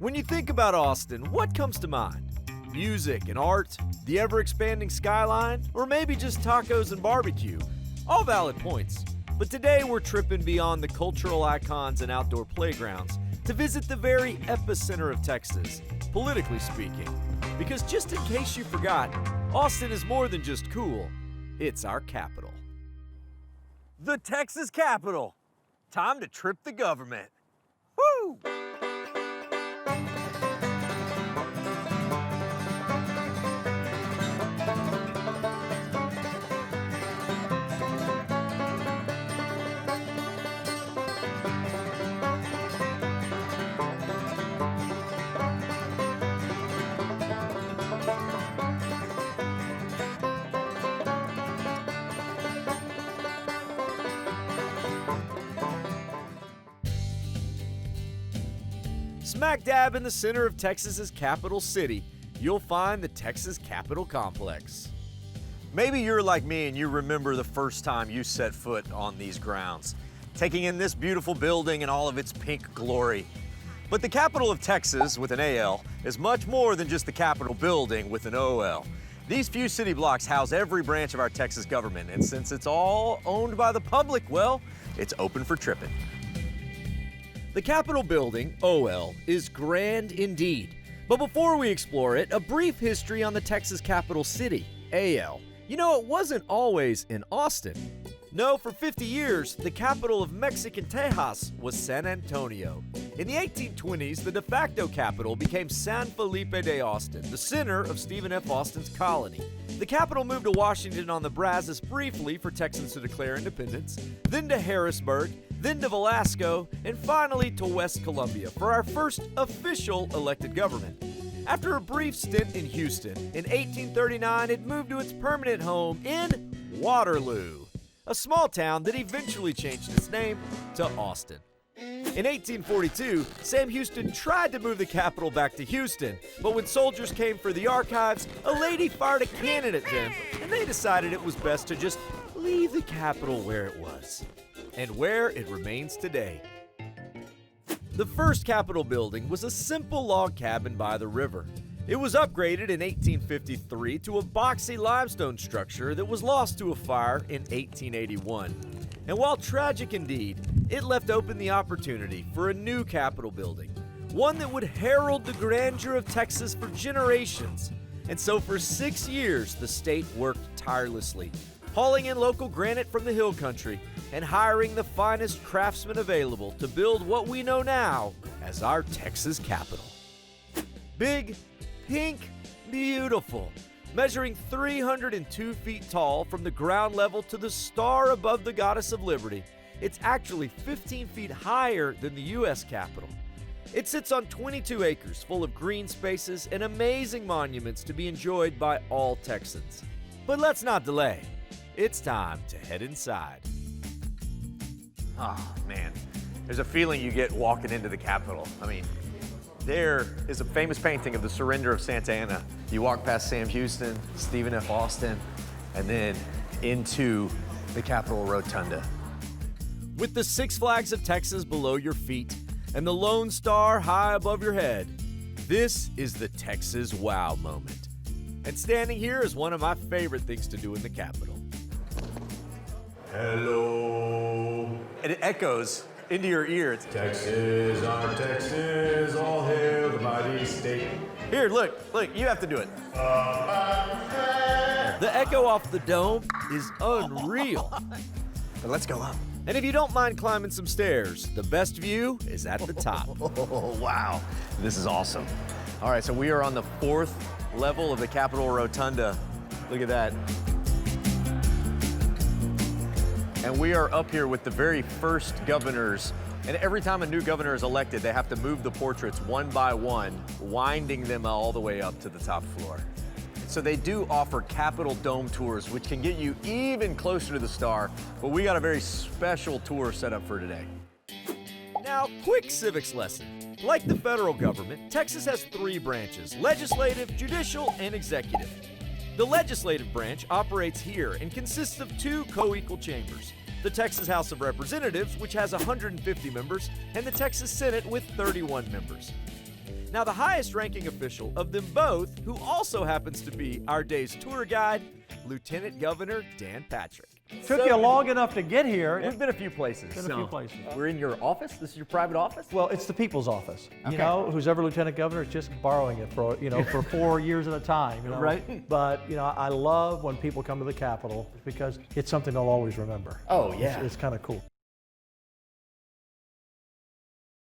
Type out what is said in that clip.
When you think about Austin, what comes to mind? Music and art, the ever-expanding skyline, or maybe just tacos and barbecue? All valid points. But today we're tripping beyond the cultural icons and outdoor playgrounds to visit the very epicenter of Texas, politically speaking. Because just in case you forgot, Austin is more than just cool, it's our capital. The Texas Capitol. Time to trip the government. Woo! Smack dab in the center of Texas's capital city, you'll find the Texas Capitol Complex. Maybe you're like me and you remember the first time you set foot on these grounds, taking in this beautiful building and all of its pink glory. But the capital of Texas, with an AL, is much more than just the Capitol building with an OL. These few city blocks house every branch of our Texas government, and since it's all owned by the public, well, it's open for tripping. The Capitol building, OL, is grand indeed. But before we explore it, a brief history on the Texas capital city, AL. You know, it wasn't always in Austin. No, for 50 years, the capital of Mexican Tejas was San Antonio. In the 1820s, the de facto capital became San Felipe de Austin, the center of Stephen F. Austin's colony. The capital moved to Washington on the Brazos briefly for Texans to declare independence, then to Harrisburg, then to Velasco, and finally to West Columbia for our first official elected government. After a brief stint in Houston, in 1839 it moved to its permanent home in Waterloo, a small town that eventually changed its name to Austin. In 1842, Sam Houston tried to move the capital back to Houston, but when soldiers came for the archives, a lady fired a cannon at them, and they decided it was best to just leave the capital where it was, and where it remains today. The first Capitol building was a simple log cabin by the river. It was upgraded in 1853 to a boxy limestone structure that was lost to a fire in 1881. And while tragic indeed, it left open the opportunity for a new Capitol building, one that would herald the grandeur of Texas for generations. And so for 6 years, the state worked tirelessly, hauling in local granite from the hill country and hiring the finest craftsmen available to build what we know now as our Texas Capitol. Big, pink, beautiful, measuring 302 feet tall from the ground level to the star above the Goddess of Liberty. It's actually 15 feet higher than the U.S. Capitol. It sits on 22 acres full of green spaces and amazing monuments to be enjoyed by all Texans. But let's not delay. It's time to head inside. Oh, man. There's a feeling you get walking into the Capitol. I mean, there is a famous painting of the surrender of Santa Anna. You walk past Sam Houston, Stephen F. Austin, and then into the Capitol Rotunda. With the Six Flags of Texas below your feet and the Lone Star high above your head, this is the Texas wow moment. And standing here is one of my favorite things to do in the Capitol. Hello. And it echoes into your ear. It's Texas, our Texas, all hail the mighty state. Here, look, you have to do it. The echo off the dome is unreal. But let's go up. And if you don't mind climbing some stairs, the best view is at the top. Oh, wow. This is awesome. All right, so we are on the 4th level of the Capitol Rotunda. Look at that. And we are up here with the very first governors. And every time a new governor is elected, they have to move the portraits one by one, winding them all the way up to the top floor. So they do offer Capitol Dome tours, which can get you even closer to the star, but we got a very special tour set up for today. Now, quick civics lesson. Like the federal government, Texas has 3 branches: legislative, judicial, and executive. The legislative branch operates here and consists of 2 co-equal chambers: the Texas House of Representatives, which has 150 members, and the Texas Senate with 31 members. Now, the highest ranking official of them both, who also happens to be our day's tour guide, Lieutenant Governor Dan Patrick. Took you long enough to get here. We've been a few places. Been a few places. We're in your office? This is your private office? Well, it's the people's office. Okay. You know, who's ever lieutenant governor is just borrowing it for, for 4 years at a time. You know? Right. But, I love when people come to the Capitol because it's something they'll always remember. Oh, yeah. It's kind of cool.